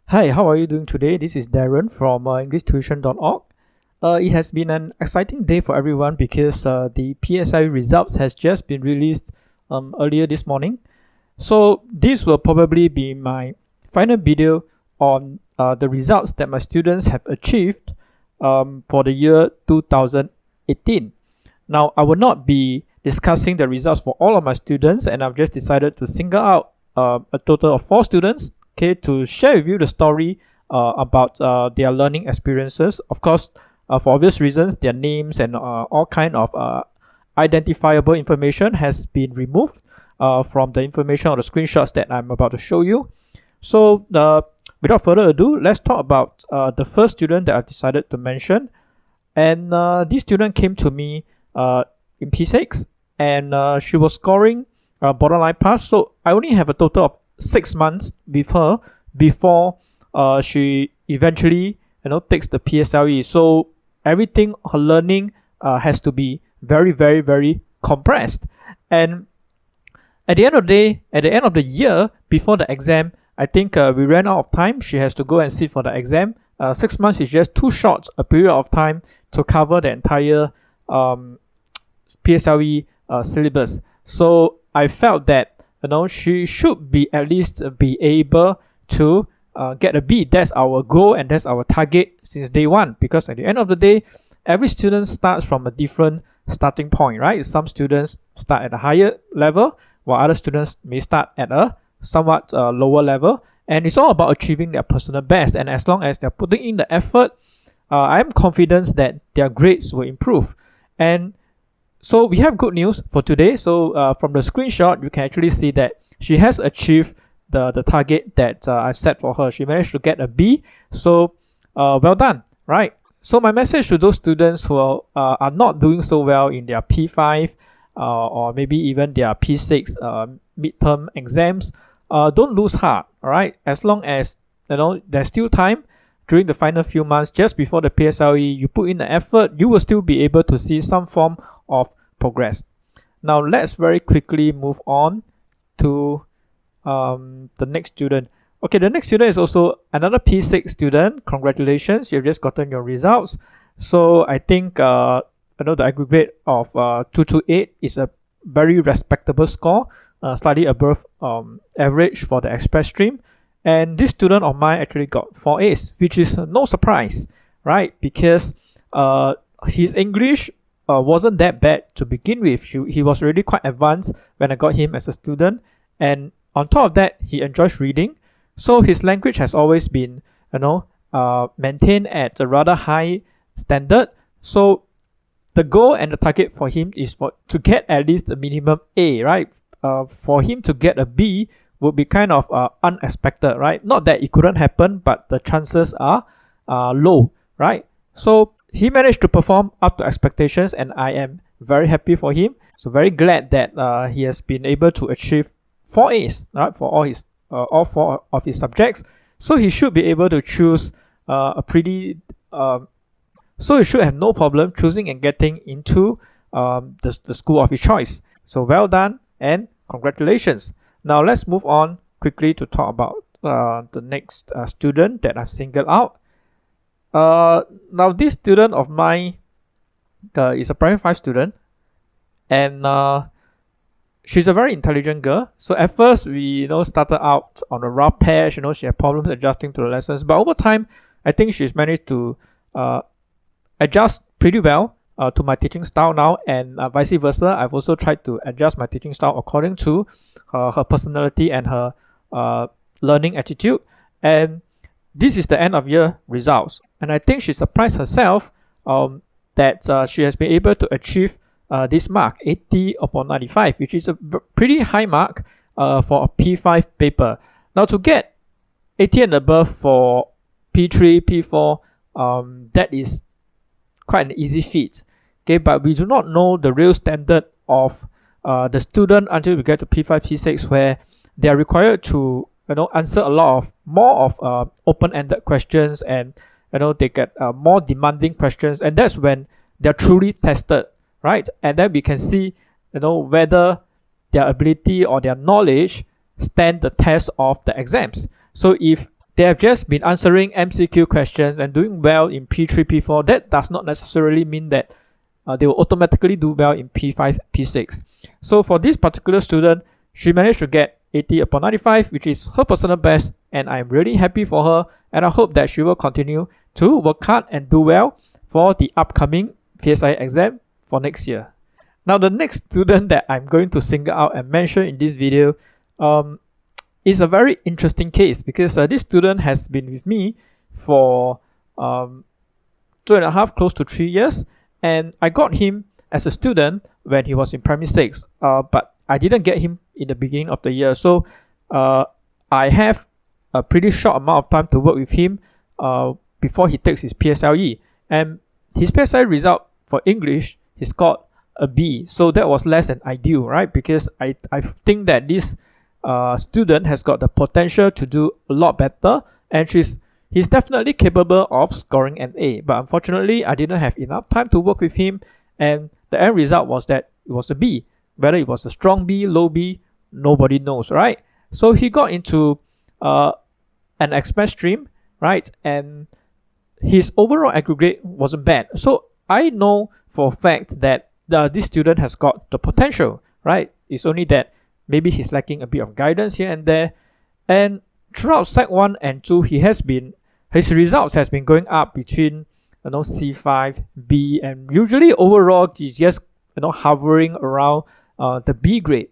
Hi, how are you doing today? This is Darren from EnglishTuition.org. It has been an exciting day for everyone because the PSLE results has just been released earlier this morning. So this will probably be my final video on the results that my students have achieved for the year 2018. Now, I will not be discussing the results for all of my students, and I've just decided to single out a total of 4 students, okay, to share with you the story about their learning experiences. Of course, for obvious reasons, their names and all kind of identifiable information has been removed from the information or the screenshots that I'm about to show you. So without further ado, let's talk about the first student that I've decided to mention. And this student came to me in P6, and she was scoring borderline pass. So I only have a total of 6 months with her before she eventually takes the PSLE. So everything her learning has to be very, very, very compressed. And at the end of the day, at the end of the year before the exam, I think we ran out of time. She has to go and sit for the exam. 6 months is just too short a period of time to cover the entire PSLE syllabus. So I felt that she should be at least be able to get a B. That's our goal and that's our target since day one. Because at the end of the day, every student starts from a different starting point, right? Some students start at a higher level, while other students may start at a somewhat lower level. And it's all about achieving their personal best. And as long as they're putting in the effort, I'm confident that their grades will improve. And so we have good news for today. So from the screenshot, you can actually see that she has achieved the target that I've set for her. She managed to get a B. So well done, right? So my message to those students who are not doing so well in their P5 or maybe even their P6 midterm exams, don't lose heart, all right? As long as there's still time during the final few months just before the PSLE, you put in the effort, you will still be able to see some form of progress. Now let's very quickly move on to the next student. Okay, the next student is also another P6 student. Congratulations, you've just gotten your results. So I think the aggregate of 228 is a very respectable score, slightly above average for the express stream. And this student of mine actually got 4 A's, which is no surprise, right? Because his English wasn't that bad to begin with. He was already quite advanced when I got him as a student. And on top of that, he enjoys reading. So his language has always been, maintained at a rather high standard. So the goal and the target for him is to get at least a minimum A, right? For him to get a B would be kind of unexpected, right? Not that it couldn't happen, but the chances are low, right? So he managed to perform up to expectations, and I am very happy for him. So very glad that he has been able to achieve 4 A's, right, for all 4 of his subjects. So he should be able to choose so he should have no problem choosing and getting into the school of his choice. So well done and congratulations. Now let's move on quickly to talk about the next student that I've singled out. Now this student of mine is a primary 5 student, and she's a very intelligent girl. So at first we started out on a rough patch. She had problems adjusting to the lessons, but over time I think she's managed to adjust pretty well to my teaching style now, and vice versa. I've also tried to adjust my teaching style according to her personality and her learning attitude. And this is the end of year results, and I think she surprised herself that she has been able to achieve this mark, 80 upon 95, which is a pretty high mark for a P5 paper. Now to get 80 and above for P3, P4, that is quite an easy feat. Okay, but we do not know the real standard of the student until we get to P5, P6, where they are required to answer a lot of more of open-ended questions, and they get more demanding questions, and that's when they're truly tested, right? And then we can see whether their ability or their knowledge stand the test of the exams. So if they have just been answering MCQ questions and doing well in P3, P4, that does not necessarily mean that they will automatically do well in P5, P6. So for this particular student, she managed to get 80 upon 95, which is her personal best, and I'm really happy for her, and I hope that she will continue to work hard and do well for the upcoming PSI exam for next year. Now, the next student that I'm going to single out and mention in this video is a very interesting case, because this student has been with me for 2.5, close to 3 years, and I got him as a student when he was in primary 6, but I didn't get him in the beginning of the year. So I have a pretty short amount of time to work with him before he takes his PSLE, and his PSLE result for English, he scored a B. So that was less than ideal, right? Because I think that this student has got the potential to do a lot better, and he's definitely capable of scoring an A. But unfortunately, I didn't have enough time to work with him, and the end result was that it was a B. Whether it was a strong B, low B, nobody knows, right? So he got into an express stream, right? And his overall aggregate wasn't bad. So I know for a fact that this student has got the potential, right? It's only that maybe he's lacking a bit of guidance here and there. And throughout Sec 1 and 2, his results has been going up between C5, B, and usually overall he's just hovering around the B grade.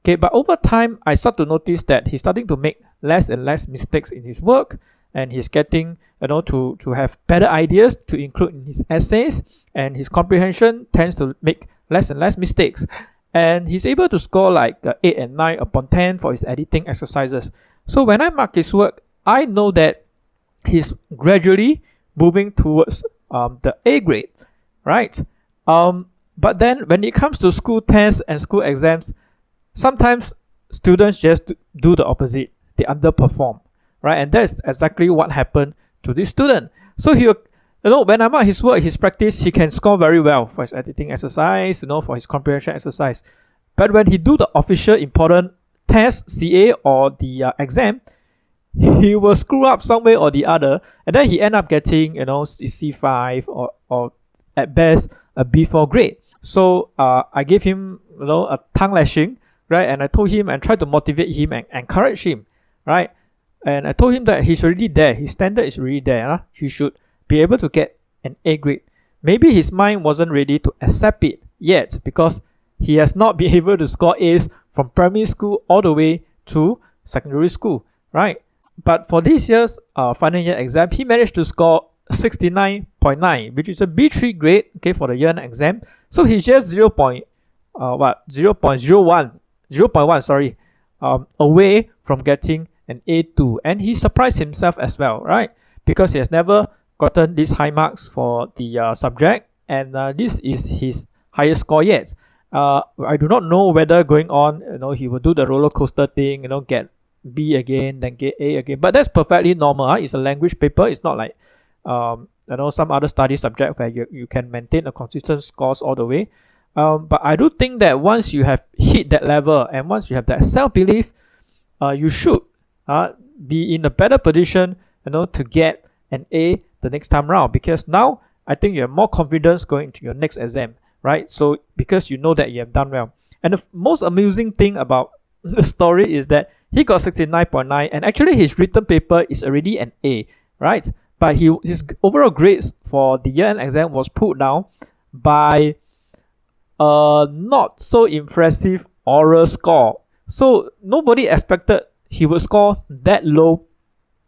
Okay, but over time I start to notice that he's starting to make less and less mistakes in his work, and he's getting to have better ideas to include in his essays, and his comprehension tends to make less and less mistakes, and he's able to score like 8 and 9 upon 10 for his editing exercises. So when I mark his work, I know that he's gradually moving towards the A grade, right? But then when it comes to school tests and school exams, sometimes students just do the opposite. They underperform, right? And that's exactly what happened to this student. So when I mark his work, his practice, he can score very well for his editing exercise, for his comprehension exercise. But when he do the official important test, CA or the exam, he will screw up some way or the other, and then he end up getting C5 or at best a B4 grade. So I gave him a tongue lashing, right? And I told him and tried to motivate him and encourage him, right? And I told him that he's already there, his standard is already there. He should be able to get an A grade. Maybe his mind wasn't ready to accept it yet, because he has not been able to score A's from primary school all the way to secondary school, right? But for this year's final year exam, he managed to score 69.9, which is a B3 grade, okay, for the year-end exam. So he's just 0.1 away from getting an A2, and he surprised himself as well, right? Because he has never gotten these high marks for the subject, and this is his highest score yet. I do not know whether going on, he will do the roller coaster thing, get B again, then get A again. But that's perfectly normal. It's a language paper. It's not like some other study subject where you can maintain a consistent scores all the way. But I do think that once you have hit that level and once you have that self-belief, you should be in a better position, to get an A the next time round, because now I think you have more confidence going into your next exam, right? So because you know that you have done well. And the most amusing thing about the story is that he got 69.9, and actually his written paper is already an A, right? But his overall grades for the year-end exam was pulled down by a not so impressive oral score. So nobody expected he would score that low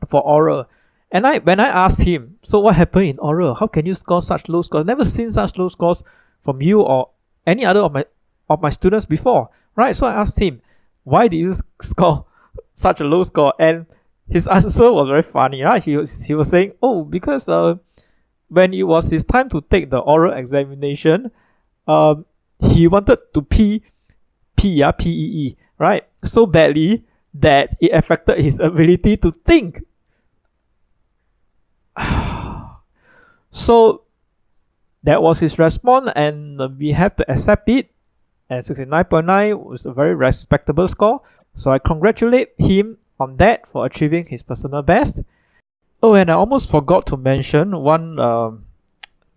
for oral. And when I asked him, so what happened in oral? How can you score such low scores? I've never seen such low scores from you or any other of my students before, right? So I asked him, why did you score such a low score? And his answer was very funny, right? He was saying, because when it was his time to take the oral examination, he wanted to PEE, right? So badly that it affected his ability to think. So that was his response, and we have to accept it. And 69.9 was a very respectable score. So I congratulate him on that for achieving his personal best. Oh, and I almost forgot to mention one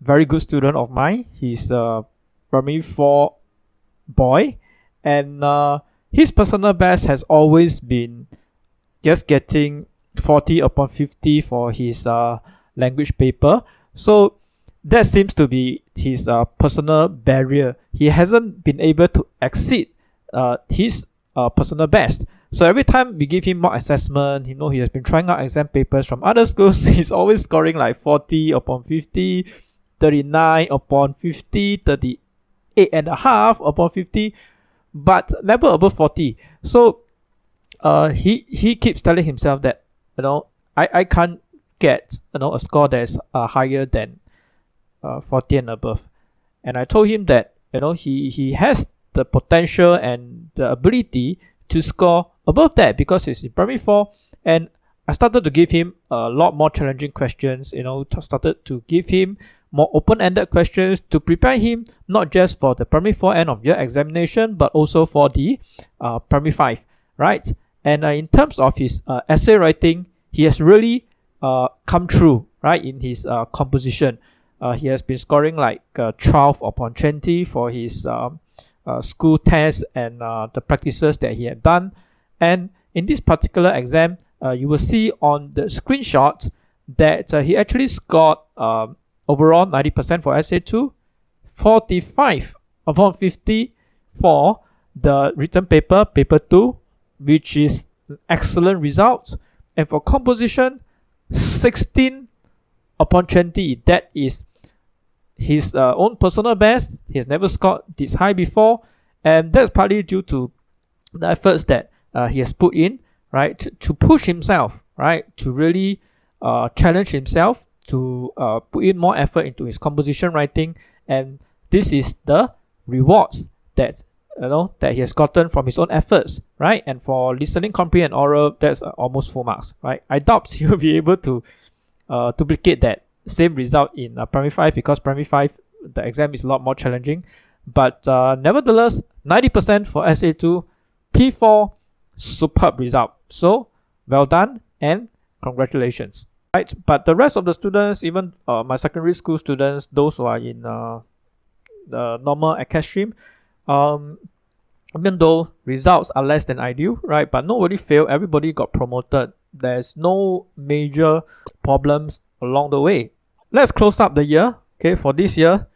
very good student of mine. He's a primary 4 boy, and his personal best has always been just getting 40 upon 50 for his language paper. So that seems to be his personal barrier. He hasn't been able to exceed his personal best. So every time we give him mock assessment, he has been trying out exam papers from other schools. He's always scoring like 40 upon 50, 39 upon 50, 38 and a half upon 50, but never above 40. So he keeps telling himself that I can't get a score that's higher than 40 and above. And I told him that he has the potential and the ability to score above that because he's in primary 4. And I started to give him a lot more challenging questions, started to give him more open-ended questions to prepare him not just for the primary 4 end of year examination, but also for the primary 5, right? And in terms of his essay writing, he has really come through, right, in his composition. He has been scoring like 12 upon 20 for his school tests and the practices that he had done. And in this particular exam, you will see on the screenshot that he actually scored overall 90% for essay 2, 45 upon 50 for the written paper, paper 2, which is an excellent result. And for composition, 16 upon 20. That is his own personal best. He has never scored this high before, and that's partly due to the efforts that he has put in, right, to push himself, right, to really challenge himself, to put in more effort into his composition writing. And this is the rewards that that he has gotten from his own efforts, right? And for listening, comprehend, oral, that's almost full marks, right? I doubt he will be able to duplicate that same result in primary 5, because primary 5 the exam is a lot more challenging. But nevertheless, 90% for SA2, P4, superb result. So well done and congratulations. Right, but the rest of the students, even my secondary school students, those who are in the normal acad stream, even though results are less than ideal, right, but nobody failed, everybody got promoted. There's no major problems along the way. Let's close up the year. Okay, for this year,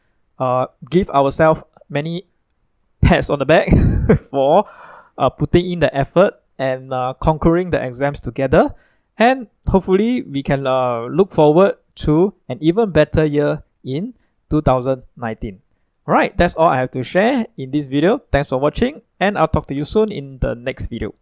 give ourselves many pats on the back for putting in the effort and conquering the exams together. And hopefully we can look forward to an even better year in 2019. Alright, that's all I have to share in this video. Thanks for watching, and I'll talk to you soon in the next video.